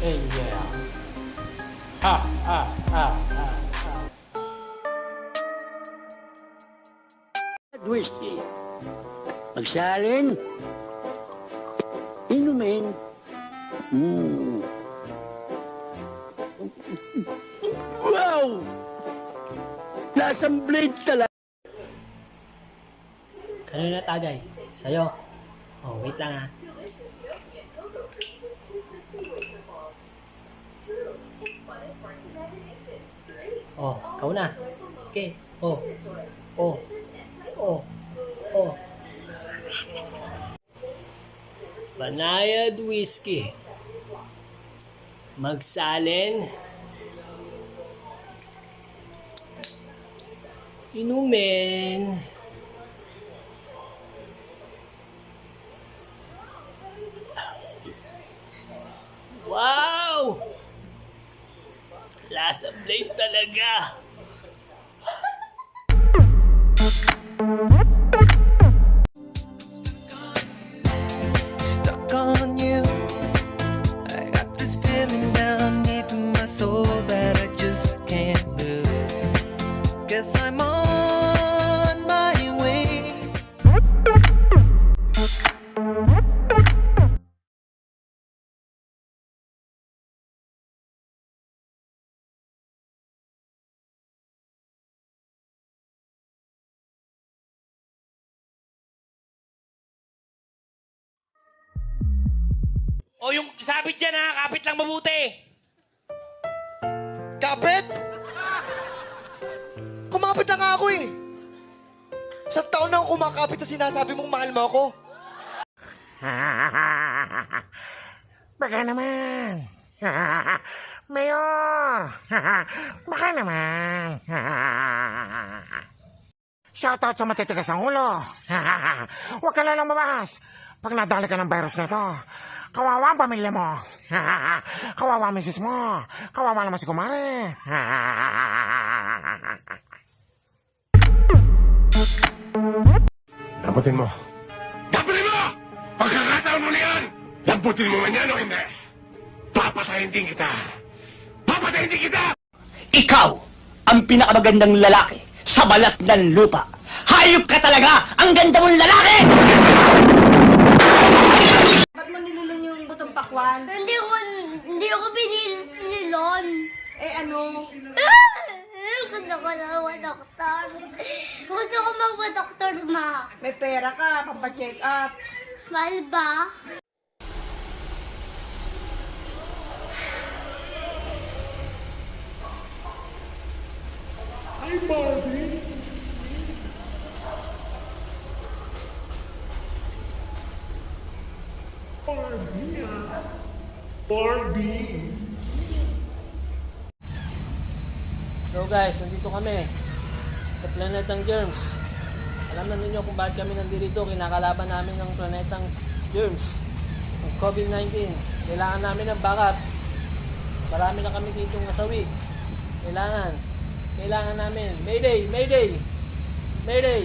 Hey, yeah. Ha, ha, ha, ha, ha. Whiskey. Magsalin. Inumin. Wow! Lasang blade talaga. Kanina tagay? Sa'yo. Oh, wait lang ha. Oh, ikaw na. Okay. Oh. Oh. Oh. Oh. Banayad whiskey. Magsalin. Inumin. Wow! Lasa blade talaga. Stuck on you. I got this feeling down deep in my soul that I just can't lose. Guess I'm on my way. O yung sabit dyan ha, kapit lang mabuti. Kapit? Kumapit na nga ako eh. Sa taon na ako kumakapit sa sinasabi mong mahal mo ako. Baka naman. Mayor. Baka naman. Shoutout sa matitigas ang ulo. Huwag ka lang lumabas. Pag nadali ka ng virus na ito, kawawa ang pamilya mo. Kawawa ang misis mo. Kawawa naman si kumare. Lamputin mo! Lamputin mo! Pagkakataon mo na yan! Lamputin mo man yan o hindi! Papatayin din kita! Papatayin din kita! Ikaw ang pinakamagandang lalaki sa balat ng lupa. Hayop ka talaga! Ang ganda mong lalaki! Ba't mo nilulon yung butong pakwan? Hindi ako binilon. Eh ano? Gusto ko na mag-doktor. Gusto ko mag-doktor, ma. May pera ka, pampacheck up. Mahal ba? So guys, nandito kami sa planetang germs. Alam na ninyo kung bakit kami nandito. Kinakalaban namin ng planetang germs, ng COVID-19. Kailangan namin ng backup. Marami na kami dito nasawi. Kailangan namin. Mayday! Mayday! Mayday!